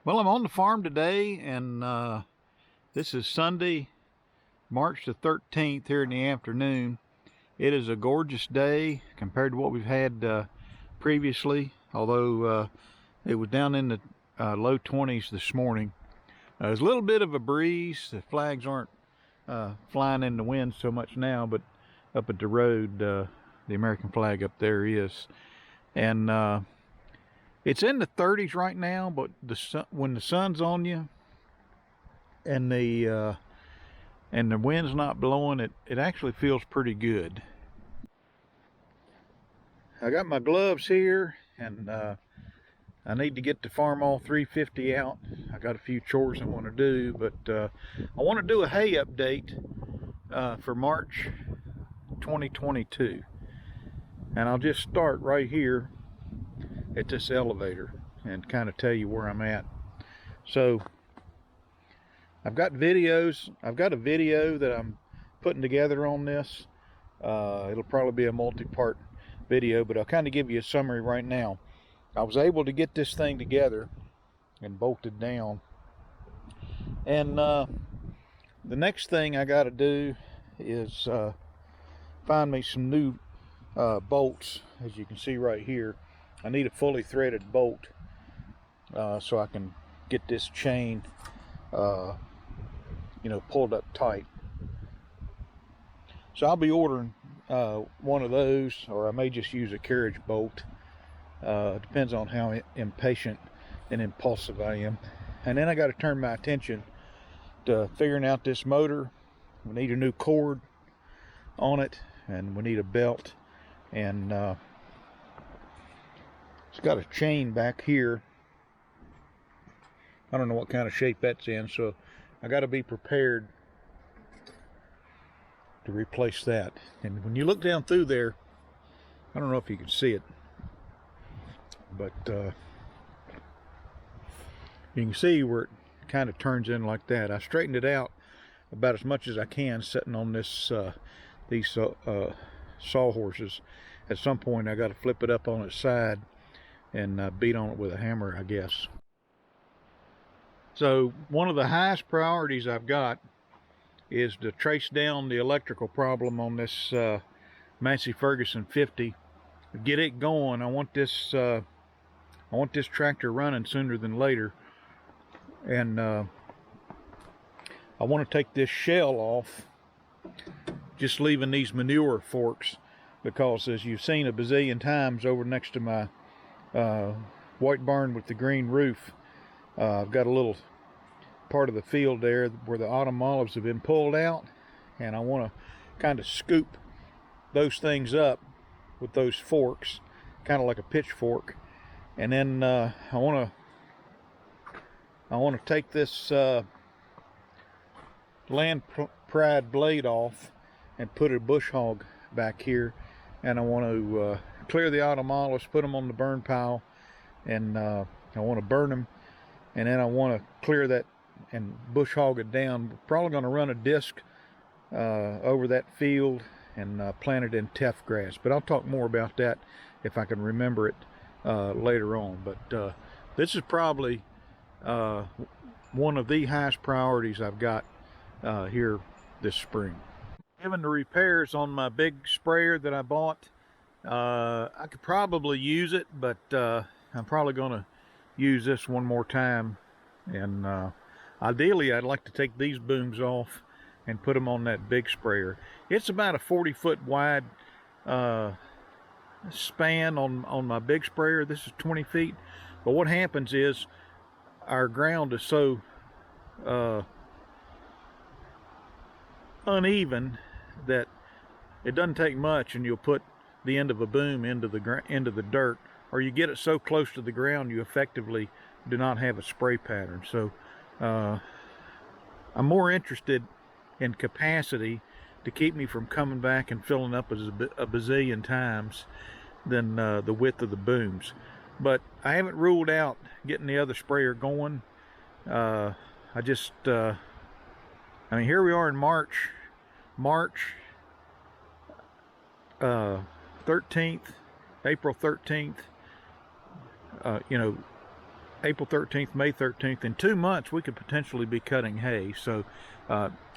Well, I'm on the farm today, and this is Sunday, March the 13th here in the afternoon. It is a gorgeous day compared to what we've had previously, although it was down in the low 20s this morning. There's a little bit of a breeze. The flags aren't flying in the wind so much now, but up at the road, the American flag up there is. And it's in the 30s right now, but when the sun's on you and the wind's not blowing, it actually feels pretty good. I got my gloves here, and I need to get the Farmall 350 out. I got a few chores I want to do, but I want to do a hay update for March 2022. And I'll just start right here at this elevator and kind of tell you where I'm at. So I've got videos. I've got a video that I'm putting together on this. It'll probably be a multi-part video, but I'll kind of give you a summary right now. I was able to get this thing together and bolted down, and the next thing I got to do is find me some new bolts. As you can see right here, I need a fully threaded bolt so I can get this chain pulled up tight. So I'll be ordering one of those, or I may just use a carriage bolt. Depends on how impatient and impulsive I am. And then I got to turn my attention to figuring out this motor. We need a new cord on it, and we need a belt, and it's got a chain back here. I don't know what kind of shape that's in, so I got to be prepared to replace that. And when you look down through there, I don't know if you can see it, but you can see where it kind of turns in like that. I straightened it out about as much as I can sitting on this these sawhorses. At some point I got to flip it up on its side and beat on it with a hammer, I guess. So one of the highest priorities I've got is to trace down the electrical problem on this Massey Ferguson 50. Get it going. I want this tractor running sooner than later, and I want to take this shell off, just leaving these manure forks, because as you've seen a bazillion times over next to my white barn with the green roof, I've got a little part of the field there where the autumn olives have been pulled out, and I want to kind of scoop those things up with those forks, kind of like a pitchfork. And then I want to take this land pride blade off and put a bush hog back here, and I want to clear the autumn olives, put them on the burn pile, and I want to burn them, and then I want to clear that and bush hog it down. We're probably going to run a disc over that field and plant it in teff grass, but I'll talk more about that if I can remember it later on. But this is probably one of the highest priorities I've got here this spring. Given the repairs on my big sprayer that I bought, I could probably use it, but I'm probably going to use this one more time, and ideally I'd like to take these booms off and put them on that big sprayer. It's about a 40-foot wide span on my big sprayer. This is 20 feet. But what happens is our ground is so uneven that it doesn't take much, and you'll put the end of a boom into the dirt, or you get it so close to the ground you effectively do not have a spray pattern. So I'm more interested in capacity to keep me from coming back and filling up a bazillion times than the width of the booms. But I haven't ruled out getting the other sprayer going. I mean, here we are in March 13th, April 13th. April 13th, May 13th. In 2 months, we could potentially be cutting hay. So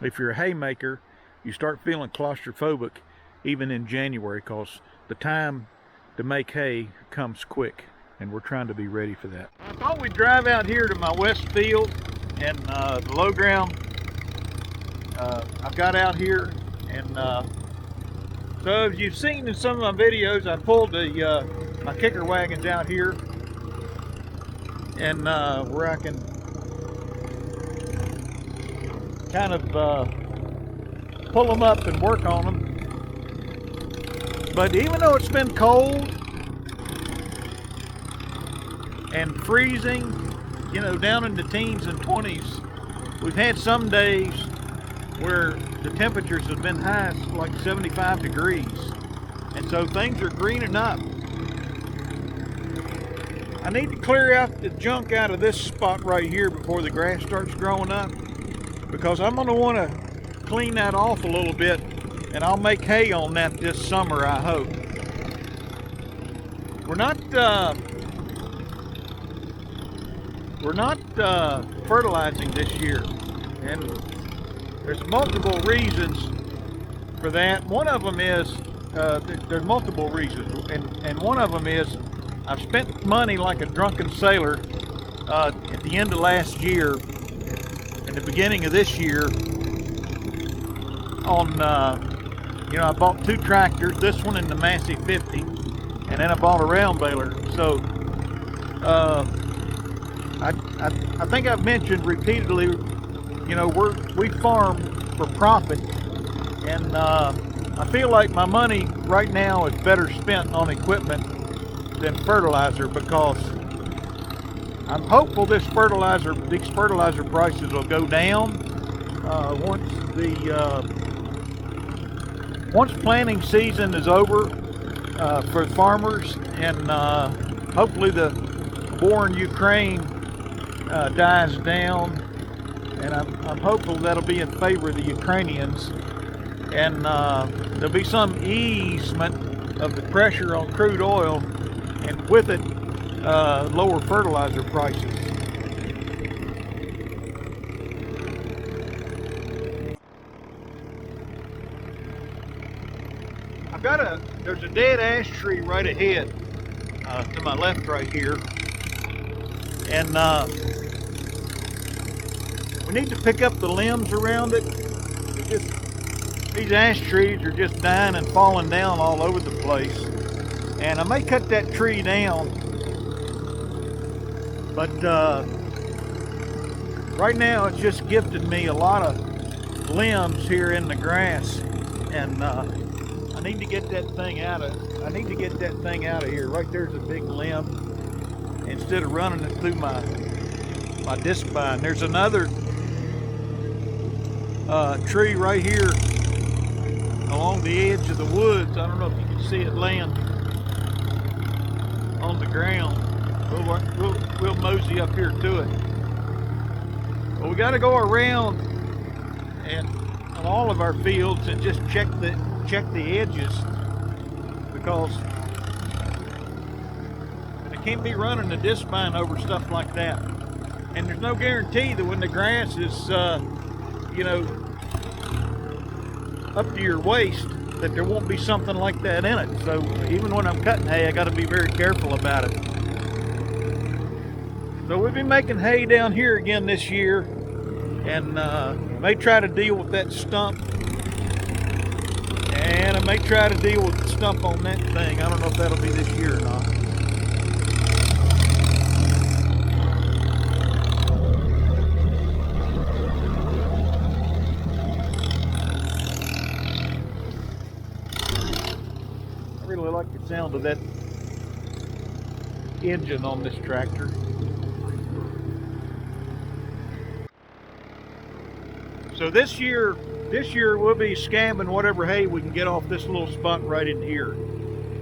if you're a haymaker, you start feeling claustrophobic even in January, because the time to make hay comes quick, and we're trying to be ready for that. I thought we'd drive out here to my west field and the low ground. I've got out here, and so as you've seen in some of my videos, I pulled my kicker wagons out here, and where I can kind of pull them up and work on them. But even though it's been cold and freezing, you know, down in the teens and 20s, we've had some days where the temperatures have been high, like 75 degrees. And so things are greening up. I need to clear out the junk out of this spot right here before the grass starts growing up, because I'm going to want to clean that off a little bit, and I'll make hay on that this summer, I hope. We're not fertilizing this year, and there's multiple reasons for that. One of them is there's multiple reasons, and one of them is I've spent money like a drunken sailor at the end of last year and the beginning of this year on you know, I bought 2 tractors, this one and the Massey 50, and then I bought a round baler. So I think I've mentioned repeatedly, you know, we farm for profit, and I feel like my money right now is better spent on equipment than fertilizer, because I'm hopeful these fertilizer prices will go down once planting season is over for farmers, and hopefully the war in Ukraine dies down, and I'm hopeful that'll be in favor of the Ukrainians, and there'll be some easement of the pressure on crude oil, and with it lower fertilizer prices. There's a dead ash tree right ahead to my left right here, and we need to pick up the limbs around it. These ash trees are just dying and falling down all over the place, and I may cut that tree down, but right now it's just gifted me a lot of limbs here in the grass, and I need to get that thing out of here. Right there's a big limb. Instead of running it through my disc vine, there's another tree right here along the edge of the woods. I don't know if you can see it laying on the ground. We'll mosey up here to it. But we got to go around and on all of our fields and just check the edges, because they can't be running the disc vine over stuff like that. And there's no guarantee that when the grass is you know, up to your waist, that there won't be something like that in it. So even when I'm cutting hay, I got to be very careful about it. So we'll be making hay down here again this year, and may try to deal with that stump, and I may try to deal with the stump on that thing. I don't know if that'll be this year or not. I really like the sound of that engine on this tractor. So this year we'll be scabbing whatever hay we can get off this little spot right in here.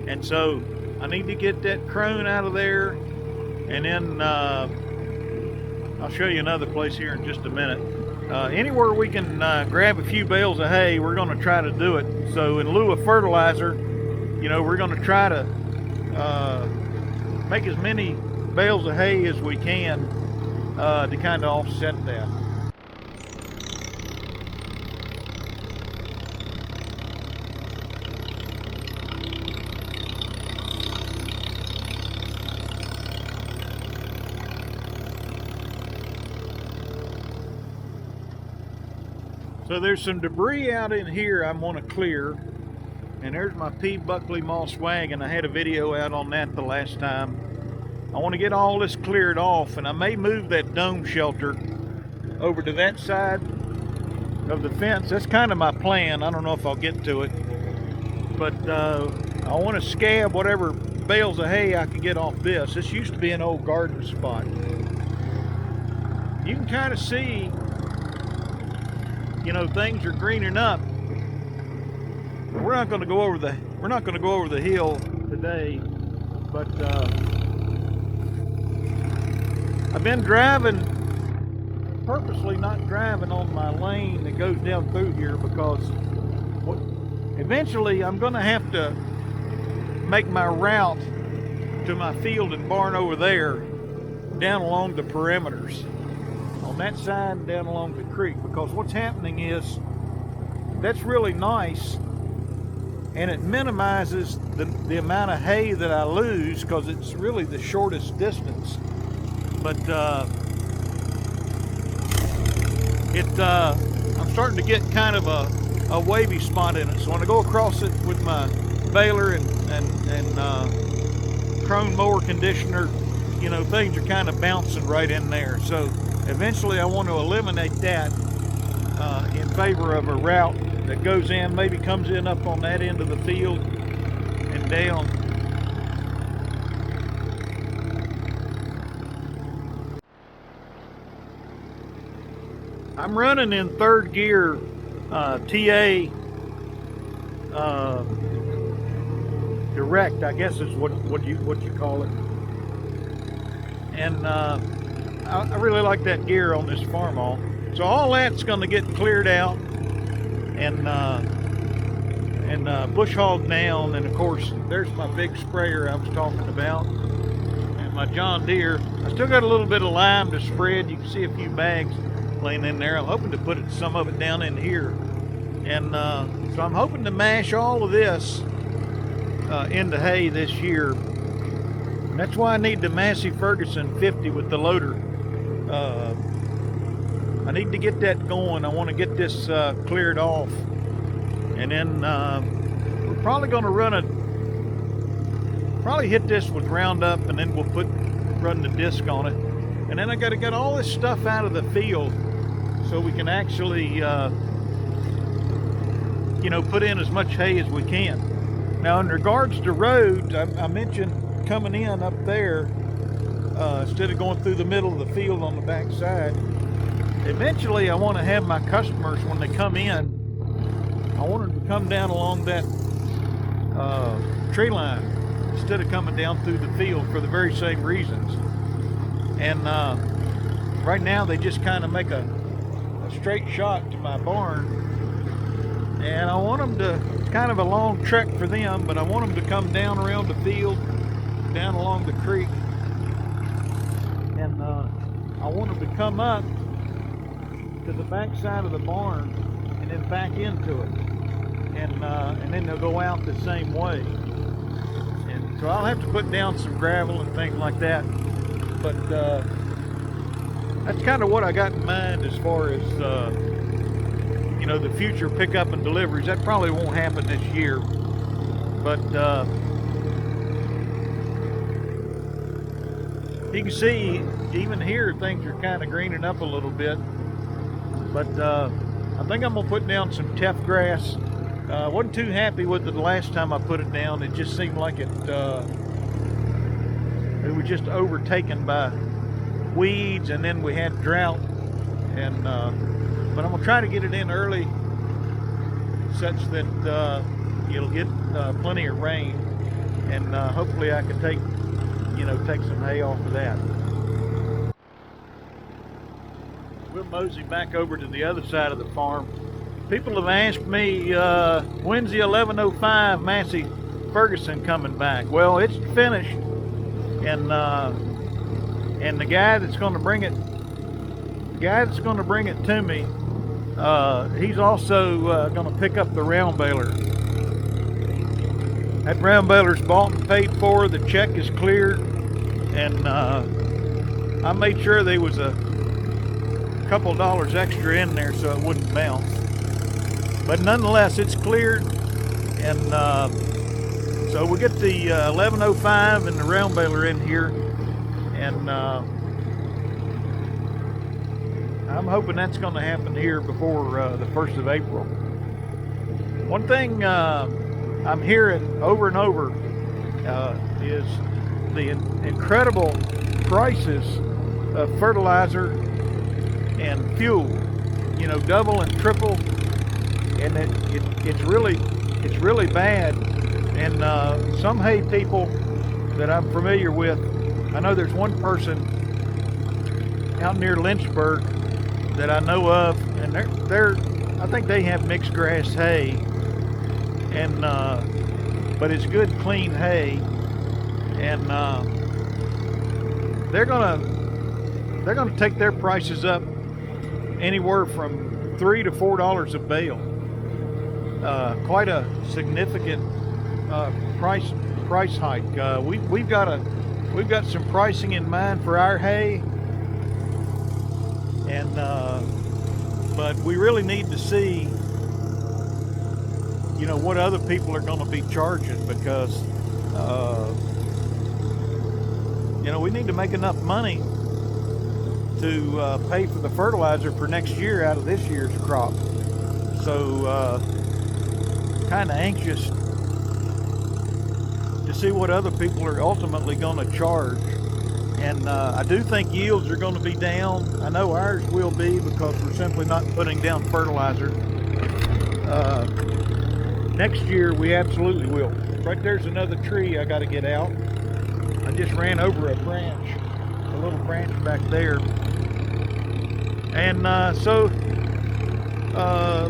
And so I need to get that crone out of there, and then I'll show you another place here in just a minute. Anywhere we can grab a few bales of hay, we're going to try to do it. So in lieu of fertilizer, you know, we're going to try to make as many bales of hay as we can to kind of offset that. So there's some debris out in here I want to clear, and there's my P. Buckley moss wagon. I had a video out on that the last time. I want to get all this cleared off, and I may move that dome shelter over to that side of the fence. That's kind of my plan. I don't know if I'll get to it, but I want to scab whatever bales of hay I can get off this. This used to be an old garden spot. You can kind of see, you know, things are greening up. We're not going to go over the hill today, but I've been driving, purposely not driving on my lane that goes down through here, because eventually I'm going to have to make my route to my field and barn over there down along the perimeters on that side and down along the creek, because what's happening is that's really nice, and it minimizes the amount of hay that I lose, because it's really the shortest distance. But I'm starting to get kind of a wavy spot in it. So when I go across it with my baler and chrome mower conditioner, you know, things are kind of bouncing right in there. So eventually I want to eliminate that in favor of a route that goes in, maybe comes in up on that end of the field and down. I'm running in third gear TA direct, I guess is what you call it. And I really like that gear on this Farmall. So all that's going to get cleared out and bush hogged down, and of course there's my big sprayer I was talking about, and my John Deere. I still got a little bit of lime to spread. You can see a few bags laying in there. I'm hoping to put some of it down in here, and so I'm hoping to mash all of this into hay this year. And that's why I need the Massey Ferguson 50 with the loader. I need to get that going. I want to get this cleared off, and then we're probably going to probably hit this with Roundup, and then we'll run the disc on it. And then I got to get all this stuff out of the field so we can actually, you know, put in as much hay as we can. Now, in regards to roads, I mentioned coming in up there instead of going through the middle of the field on the back side. Eventually, I want to have my customers, when they come in, I want them to come down along that tree line instead of coming down through the field, for the very same reasons. And right now they just kind of make a straight shot to my barn, and I want them to, it's kind of a long trek for them, but I want them to come down around the field, down along the creek, and I want them to come up to the back side of the barn and then back into it, and then they'll go out the same way. And so I'll have to put down some gravel and things like that, but that's kind of what I got in mind as far as you know, the future pickup and deliveries. That probably won't happen this year, but you can see even here things are kind of greening up a little bit. But I think I'm gonna put down some teff grass. Wasn't too happy with it the last time I put it down. It just seemed like it was just overtaken by weeds, and then we had drought. And but I'm gonna try to get it in early, such that it'll get plenty of rain, and hopefully I can take some hay off of that. We'll mosey back over to the other side of the farm. People have asked me, when's the 1105 Massey Ferguson coming back? Well, it's finished, and and the guy that's going to bring it, to me, he's also going to pick up the round baler. That round baler's bought and paid for. The check is cleared, and I made sure there was a couple dollars extra in there so it wouldn't bounce. But nonetheless, it's cleared, and so we get the 1105 and the round baler in here, and I'm hoping that's going to happen here before the 1st of April. One thing I'm hearing over and over is the incredible prices of fertilizer and fuel. You know, double and triple, and it's really bad. And some hay people that I'm familiar with, I know there's one person out near Lynchburg that I know of, and I think they have mixed grass hay, and but it's good clean hay, and they're gonna take their prices up anywhere from $3 to $4 a bale. Quite a significant price hike. We've got some pricing in mind for our hay, and but we really need to see, you know, what other people are going to be charging, because you know, we need to make enough money to pay for the fertilizer for next year out of this year's crop. So kind of anxious to see what other people are ultimately going to charge. And I do think yields are going to be down. I know ours will be, because we're simply not putting down fertilizer. Next year we absolutely will. Right there's another tree I got to get out. I just ran over a branch, a little branch back there. And so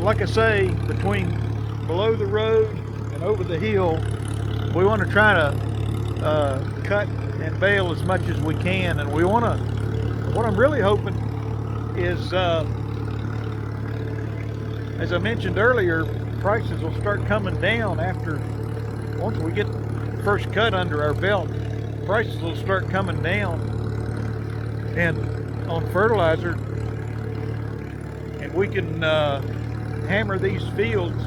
like I say, between below the road and over the hill, we want to try to cut and bale as much as we can. And we want to, what I'm really hoping is, as I mentioned earlier, prices will start coming down once we get the first cut under our belt. Prices will start coming down and on fertilizer, and we can hammer these fields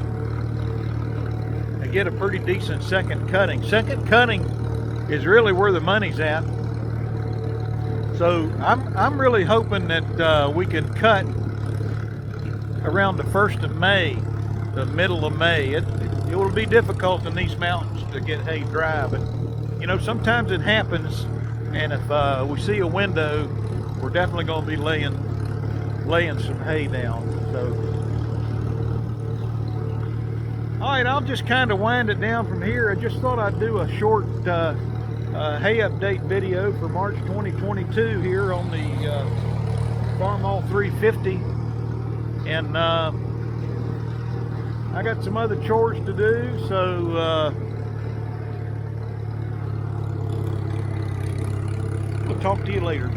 and get a pretty decent second cutting. Second cutting is really where the money's at. So I'm really hoping that we can cut around the 1st of May, the middle of May. It will be difficult in these mountains to get hay dry, but you know, sometimes it happens, and if we see a window, we're definitely going to be laying some hay down. So all right, I'll just kind of wind it down from here. I just thought I'd do a short hay update video for March 2022 here on the Farmall 350, and I got some other chores to do, so we'll talk to you later.